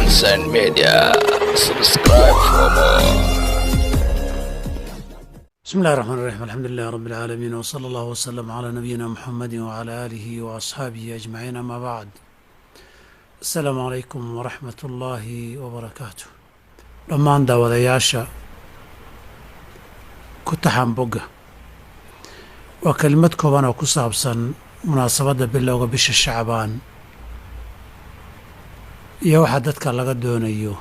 Sunshine Media. Subscribe for more. بسم الله الرحمن الرحيم. الحمد لله رب العالمين، وصلى الله وسلم على نبينا محمد وعلى آله وأصحابه أجمعين. أما بعد، السلام عليكم ورحمة الله وبركاته. dhammaan daawadayaasha ku taxan bogga waa kelimad kooban oo ku saabsan munaasabadda bilowga bisha Shacbaan iyo waxa dadka laga doonayo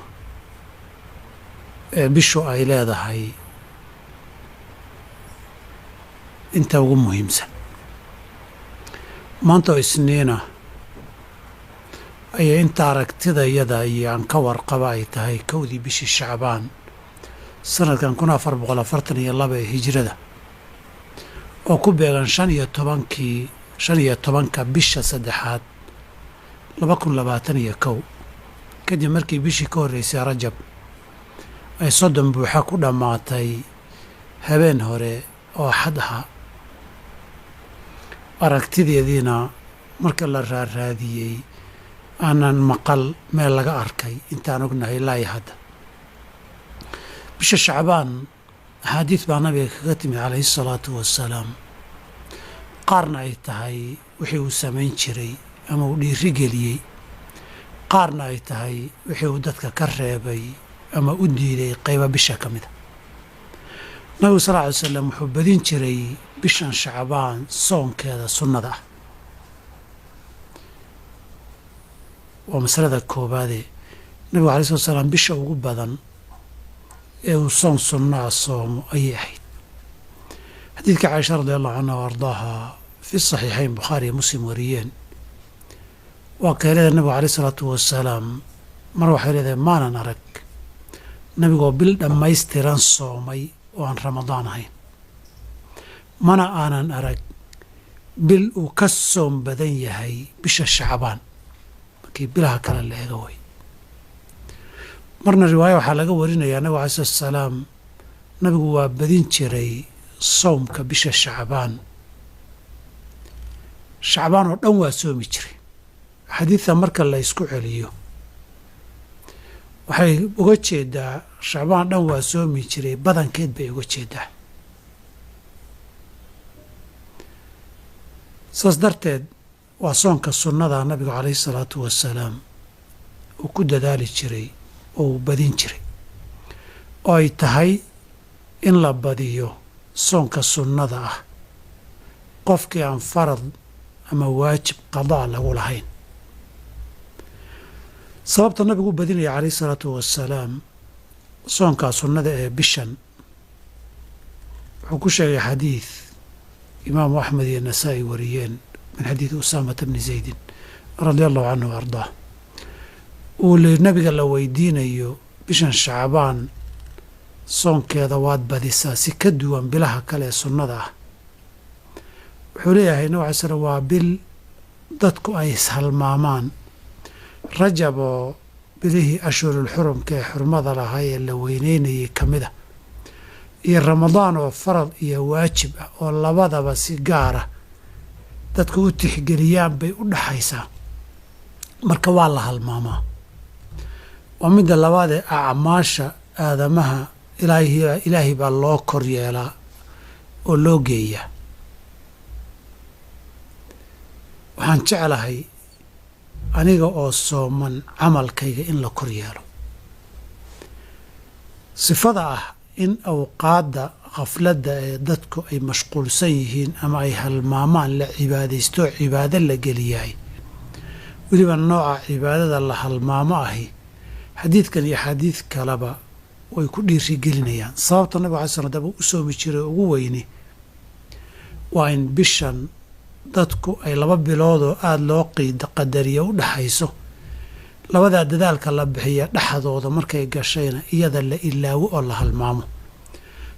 ee bishu ay leedahay inta ugu muhiimsan. maanta oo Isniina ayay inta aragtidayada iyo aan ka warqaba ay tahay kowdii bishii Shacbaan sanadkan 1442 ee hijrada, oo ku beegan 15ka bisha saddexaad 2021, kadib markii bishii ka horreysay Rajab ay 30 buuxa ku dhammaatay habeen hore oo Axad ahaa. aragtideediina marka la raadiyey aanan maqal meel laga arkay intaan ognahay ilaa iyo hadda. bisha Shacbaan axaadiis baa nabiga kaga timi calayhi salaatu wassalaam, qaarna ay tahay wixii uu samayn jiray ama uu dhiirigeliyey, qaarna ay tahay wixii uu dadka ka reebay ama u diiday qayba bisha ka mida. nabigu sal lla alay wasalam wuxuu badin jiray bishan Shacbaan soonkeeda sunnada ah. waa masalada koobaadee nabigu alay slat salaam bisha ugu badan ee uu soon sunnaa soomo ayay ahayd. xadiidka caaisha radi allahu canha wa ardaaha fi saxiixayn bukhaari iyo muslim wariyeen waa keelada nabigu alayh isalaatu wasalaam mar waxay leedahay maanan arag nabigoo bil dhammaystiran soomay oo aan ramadaan ahayn, mana aanan arag bil uu ka soom badan yahay bisha Shacbaan markii bilaha kale la eega way. marna riwaaya waxaa laga warinayaa nabigu alay salatu wasalaam nabigu waa badin jiray soomka bisha Shacbaan oo dhan waa soomi jiray. xadiidta marka la isku celiyo waxay uga jeedaa Shacbaan dhan waa soomi jiray badankeed bay uga jeedaa. saas darteed waa soonka sunnada nabigu calayhi salaatu wasalaam uu ku dadaali jiray oo uu badin jiray, oo ay tahay in la badiyo soonka sunnada ah qofkii aan farad ama waajib qadaa lagu lahayn. sababta nabigu u badinaya calayhi salaatu wasalaam soonkaa sunnada ee bishan wuxuu ku sheegay xadiid imaamu axmed iyo nasaa'i wariyeen min xadiidi usaamata bni zaydin radia allahu canhu wa ardaah. uu nabiga la weydiinayo bishan Shacbaan soonkeeda waad badisaa si ka duwan bilaha kale ee sunnada ah. wuxuu leeyahay nabi alay slam waa bil dadku ay ishalmaamaan. Rajab oo bilihii ashhurul xurumka ee xurmada lahaa ee la weyneynayay ka mid a, iyo Ramadaan oo farad iyo waajib ah oo labadaba si gaara dadku u tixgeliyaan bay u dhaxaysaa, marka waa la halmaamaa. waa midda labaad ee acmaasha aadamaha ilaahay baa loo kor yeelaa oo loo geeyaa. waxaan jeclahay aniga oo sooman camalkayga in la kor yeelo. sifada ah in awqaadda khafladda ee dadku ay mashquulsan yihiin ama ay halmaamaan la cibaadaysto cibaado la geliyahay, weliba nooca cibaadada la halmaamo ahi xadiidkan iyo xadiid kaleba way ku dhiirigelinayaan. sababta nabiga alay slam daba u soomi jiray ugu weyni waa in bishan dadku ay 2 biloodoo aada loo qadariya u dhaxayso, labadaa dadaalka la bixiya dhexdooda markay gashayna iyada la ilaawo oo la halmaamo.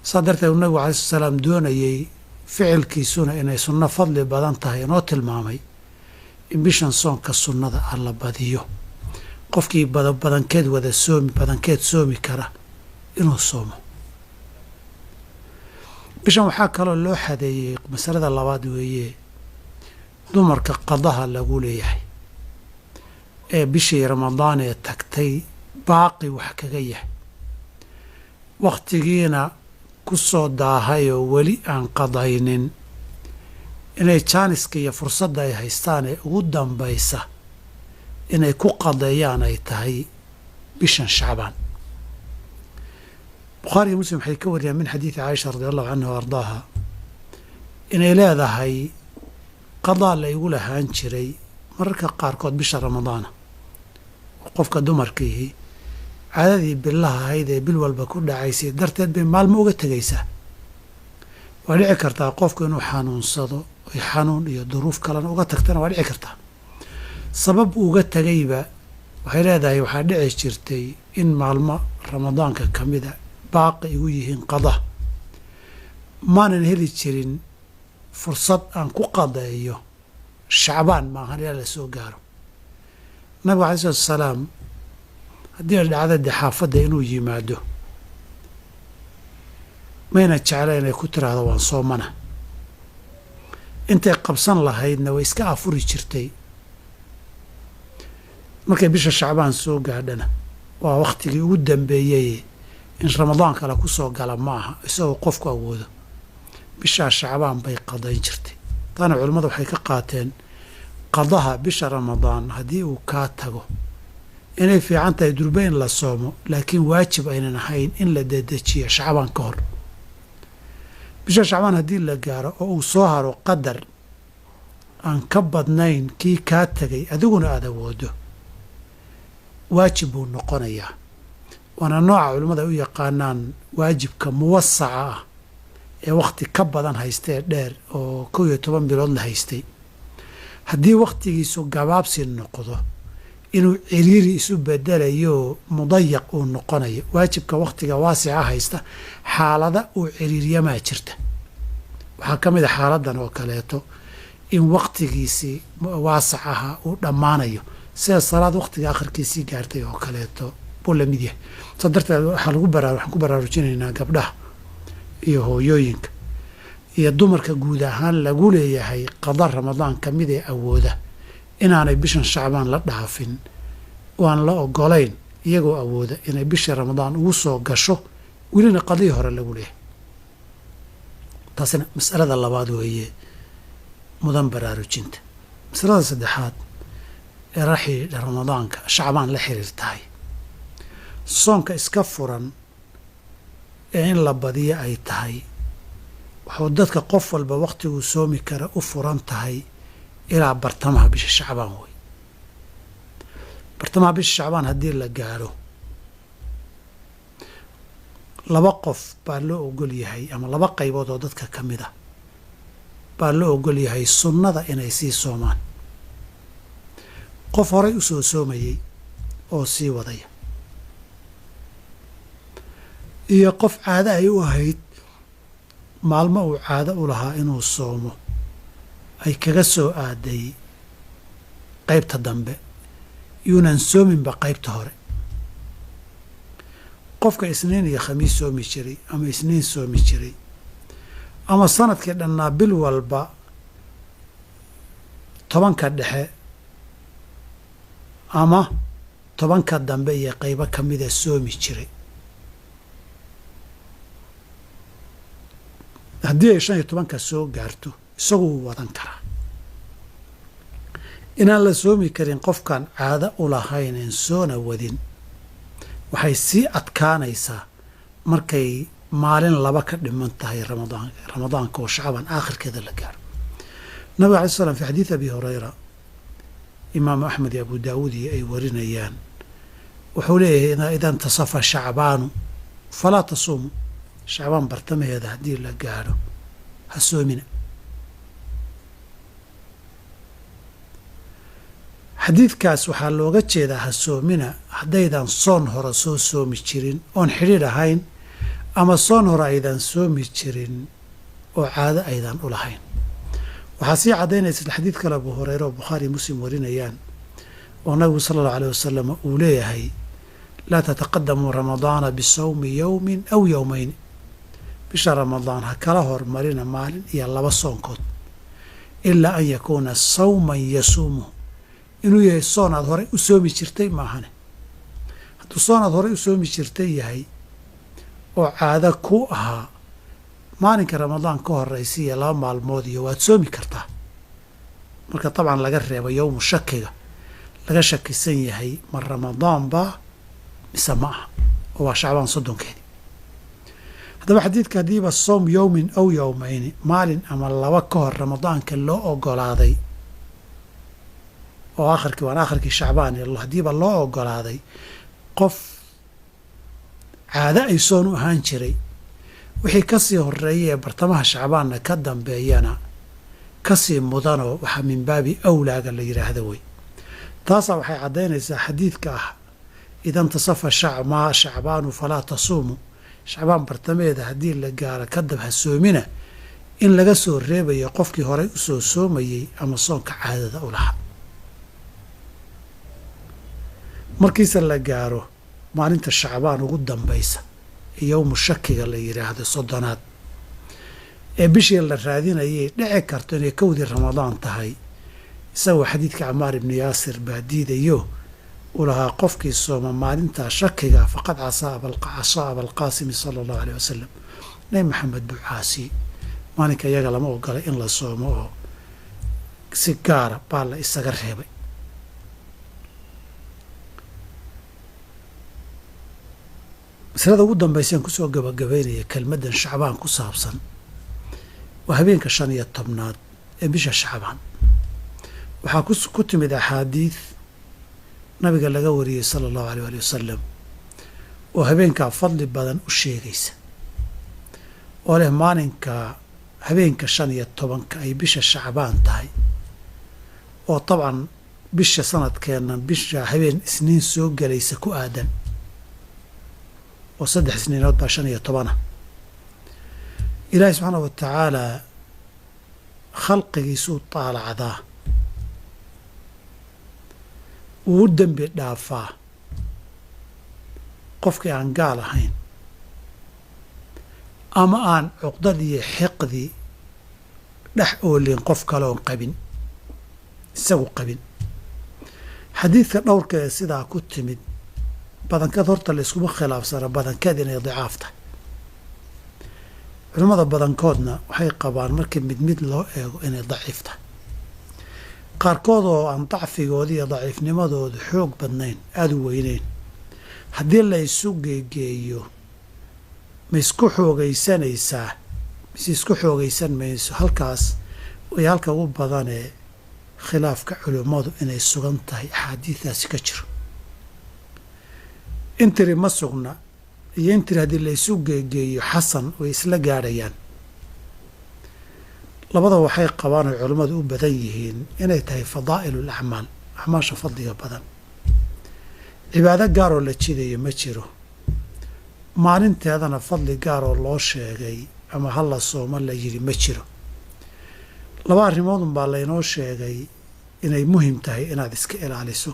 saa darteed nabigu alay slat salaam doonayey ficilkiisuna inay sunno fadli badan tahay inoo tilmaamay in bishan soonka sunnada ah la badiyo. qofkii badankeed soomi kara inuu soomo. bishan waxaa kaloo loo xadeeyey masalada labaad weeye dumarka qadaha lagu leeyahay ee bishii Ramadaan ee tagtay baaqi wax kaga yahay wakhtigiina ku soo daahayoo weli aan qadaynin inay jaaniska iyo fursadda ay haystaan ee ugu dambaysa inay ku qadeeyaan ay tahay bishan shacbaan bukhaari iyo muslim waxay ka wariyaan min xadiidi caaisha radi allahu canha wa ardaaha inay leedahay qadaa la igu lahaan jiray mararka qaarkood bisha ramadaana qofka dumarkiihi caadadii billaha ahayd ee bil walba ku dhacaysay darteed bay maalmo uga tegaysaa waa dhici kartaa qofku inuu xanuunsado ay xanuun iyo duruuf kalena uga tagtana waa dhici kartaa sabab uga tegayba waxay leedahay waxaa dhici jirtay in maalmo ramadaanka ka mida baaqi igu yihiin qada maanan heli jirin fursad aan ku qadeeyo shacbaan maahan ilaa la soo gaaro nabigu alai salatu asalaam haddii ay dhacda dee xaafadda inuu yimaado mayna jecla inay ku tiraahdo waan soomana intay qabsan lahaydna way iska afuri jirtay markay bisha shacbaan soo gaadhana waa wakhtigii ugu dambeeyey in ramadaan kale ku soo gala ma aha isagoo qofku awoodo bishaa shacbaan bay qadayn jirtay taana culimmadu waxay ka qaateen qadaha bisha ramadaan haddii uu kaa tago inay fiican tahay durbe in la soomo laakiin waajib aynan ahayn in la dedejiyo shacbaan ka hor bisha shacbaan haddii la gaaro oo uu soo haro qadar aan ka badnayn kii kaa tegay adiguna aada awoodo waajib buu noqonayaa waana nooca culimmada ay u yaqaanaan waajibka muwasaca ah ee wakhti ka badan haystee dheer oo 11 bilood la haystay haddii wakhtigiisu gabaabsi noqdo inuu ciriiri isu bedelayo mudayaq uu noqonayo waajibka wakhtiga waasica haysta xaalada uu ciriiriyamaa jirta waxaa ka mid a xaaladan oo kaleeto in wakhtigiisii waasac ahaa uu dhammaanayo sida salaad wakhtiga akhirkiisii gaartay oo kaleeto buu la mid yahay saa darteed waxaan ku baraarujinaynaa gabdhaha iyo hooyooyinka iyo dumarka guud ahaan lagu leeyahay qada ramadaan ka mid ee awooda inaanay bishan shacbaan la dhaafin waan la ogolayn iyagoo awooda inay bishii ramadaan ugu soo gasho welina qadii hore lagu leeyahay taasina mas'alada labaad weeye mudan baraarujinta masalada saddexaad ee raxii ramadaanka shacbaan la xiriir tahay soonka iska furan ee in la badiyo ay tahay waxuu dadka qof walba wakhtiguu soomi kara u furan tahay ilaa bartamaha bisha shacbaan wey bartamaha bisha shacbaan haddii la gaaro laba qof baa loo ogol yahay ama laba qaybood oo dadka ka mid a baa loo ogol yahay sunnada inay sii soomaan qof horay u soo soomayey oo sii wadaya iyo qof caado ay u ahayd maalmo uu caado u lahaa inuu soomo ay kaga soo aaday qaybta dambe yuunan soominba qaybta hore qofka isniin iyo khamiis soomi jiray ama isniin soomi jiray ama sanadkii dhannaa bil walba 10ka dhexe ama 10ka dambe iyo qaybo ka mida soomi jiray haddii ay 15ka soo gaarto isagu wuu wadan karaa inaan la soomi karin qofkaan caado u lahayn en soona wadin waxay sii adkaanaysaa markay maalin laba ka dhiman tahay ramadaanka oo shacbaan aakhirkeeda la gaaro nabiga alai slam fi xadiid abi hurayra imaamu axmed iyo abu daawuud iyo ay warinayaan wuxuu leeyahay ida intasafa shacbaanu falaa tasuumu shacbaan bartamaheeda haddii la gaaro ha soomina xadiidkaas waxaa looga jeedaa ha soomina haddaydan soon hore soo soomi jirin oon xidhiidh ahayn ama soon hore aydan soomi jirin oo caado aydan u lahayn waxaa sii caddaynaysa isla xadiid kale abu hureyre oo bukhaari muslim warinayaan oo nabigu sala allahu aleyh wasalam uu leeyahay laa tataqadamuu ramadaana bisawmi yowmin aw yowmayn bisha ramadaan ha kala hormarina maalin iyo laba soonkood ilaa an yakuuna sawman yasuumuhu inuu yahay soon aad horey u soomi jirtay maahane hadduu soonaad horey u soomi jirtay yahay oo caado ku ahaa maalinka ramadaan ka horraysa iyo 2 maalmood iyo waad soomi kartaa marka dabcan laga reebo yowmu shakiga laga shakisan yahay ma ramadaan baa mise ma aha oo waa shacbaan 30keedii haddaba xadiidka haddiiba soom yowmin aw yowmayni maalin ama 2 ka hor ramadaanka loo ogolaaday oo waan aakhirkii shacbaan haddiiba loo ogolaaday qof caado ay soon u ahaan jiray wixii ka sii horreeyay ee bartamaha shacbaanna ka dambeeyana ka sii mudanoo waxaa min baabi awlaaga la yidhaahda wey taasaa waxay caddaynaysaa xadiidka ah ida intasafa shacbaanu falaa tasuumu shacbaan bartameeda haddii la gaaro kadab ha soomina in laga soo reebayo qofkii horey u soo soomayey ama soonka caadada u lahaa markiise la gaaro maalinta shacbaan ugu dambaysa ee yowmu shakiga la yidhaahdo 30aad ee bishii la raadinayay dhici karto inay kowdii ramadaan tahay isagoo xadiidka camaar ibni yaasir baa diidayo uu lahaa qofkii sooma maalintaa shakiga faqad casaa abalqaasimi sala allahu aleyh wasalam nabi maxamed buu caasiyey maalinka iyaga lama ogola in la soomo oo si gaara baa la isaga reebay masalada ugu dambaysaan kusoo gabagabaynaya kelmaddan shacbaan ku saabsan waa habeenka 15aad ee bisha shacbaan waxaa ku timid axaadiid nabiga laga wariyey sala allahu aleyh ali wasalam oo habeenkaa fadli badan u sheegaysa oo leh maalinka habeenka 15 ay bisha shacbaan tahay oo dabcan bisha sanadkeennan bisha habeen isniin soo gelaysa ku aadan oo 3 isniinood baa 15 ilaahi subxaana wa tacaalaa khalqigiisuu taalacdaa wuu u dembi dhaafaa qofkii aan gaal ahayn ama aan cuqdad iyo xiqdi dhex oolin qof kale oon qabin isagu qabin xadiidka dhowrka ee sidaa ku timid badankeed horta la iskuma khilaafsana badankeed inay dicaaf tahay culimmada badankoodna waxay qabaan markii mid loo eego inay daciif tahay qaarkood oo aan dacfigooda iyo daciifnimadooda xoog badnayn aada u weyneyn haddii la isu geegeeyo ma isku xoogaysanaysaa mise isku xoogaysan mayso halkaas way halka ugu badanee khilaafka culimmadu inay sugan tahay axaadiidaasi ka jiro intiri ma sugna iyo intiri haddii la isu geegeeyo xasan way isla gaadhayaan labada waxay qabaan oy culimmadu u badan yihiin inay tahay fadaa'ilu alacmaal acmaasha fadliga badan cibaado gaaroo la jidayo ma jiro maalinteedana fadli gaaroo loo sheegay ama ha la soomo la yidhi ma jiro 2 arrimoodun baa laynoo sheegay inay muhim tahay inaad iska ilaaliso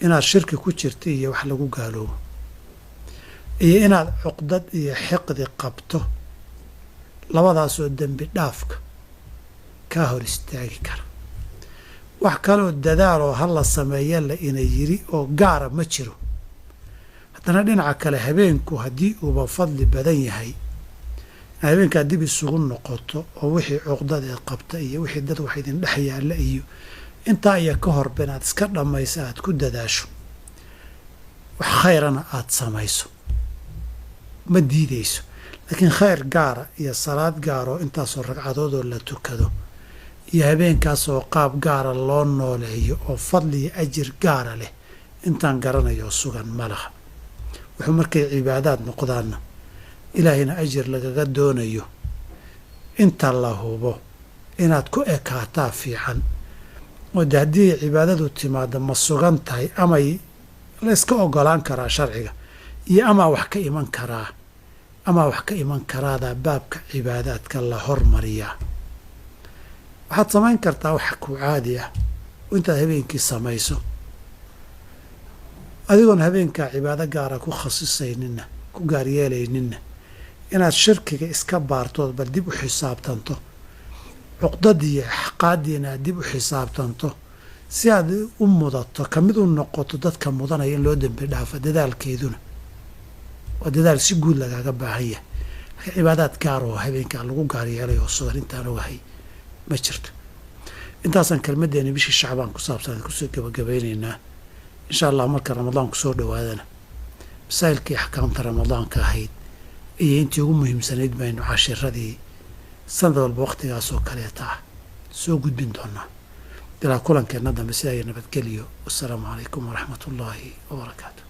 inaad shirki ku jirta iyo wax lagu gaaloobo iyo inaad cuqdad iyo xiqdi qabto labadaasoo dembi dhaafka kaa hor istaagi kara wax kaloo dadaaloo ha la sameeya la ina yiri oo gaara ma jiro haddana dhinaca kale habeenku haddii uuba fadli badan yahay habeenkaa dib isugu noqoto oo wixii cuqdadeed qabta iyo wixii dad wax idin dhex yaalla iyo intaa iyo ka horba inaad iska dhammayso aad ku dadaasho wax khayrana aad samayso ma diidayso laakiin khayr gaara iyo salaad gaaroo intaasoo ragcadoodoo la tukado iyo habeenkaasoo qaab gaara loo nooleeyo oo fadli iyo ajir gaara leh intaan garanayoo sugan ma laha wuxuu markay cibaadaad noqdaanna ilaahayna ajir lagaga doonayo inta la hubo inaad ku ekaataa fiican oo de haddii cibaadadu timaado ma sugan tahay amay la iska ogolaan karaa sharciga iyo amaa wax ka iman karaadaa baabka cibaadaadka la hormariyaa waxaad samayn kartaa wax ku caadi ah oo intaad habeenkii samayso adigoon habeenkaa cibaado gaara ku khasisayninna ku gaaryeelayninna inaad shirkiga iska baartood bal dib u xisaabtanto cuqdadiiyo axqaadiina aad dib u xisaabtanto si aad u mudato ka mid u noqoto dadka mudanaya in loo dembi dhaafo dadaalkeeduna waa dadaal si guud lagaaga baahan yahay laakiin cibaadaad gaar oo habeenkaa lagu gaar yeelay oo sugan intaan ogahay ma jirto intaasaan kelmaddeeni bishii shacbaan ku saabsan kusoo gabagabaynaynaa insha allah marka ramadaanku soo dhowaadana masaa'ilkii axkaamta ramadaanka ahayd iyo intii ugu muhiimsanayd baynu cashiradii sanad walba wakhtigaas oo kaleeta ah soo gudbin doonaa ilaa kulankeenna dambe sidaa iyo nabadgeliyo wassalaamu calaykum waraxmat ullaahi wabarakaatu.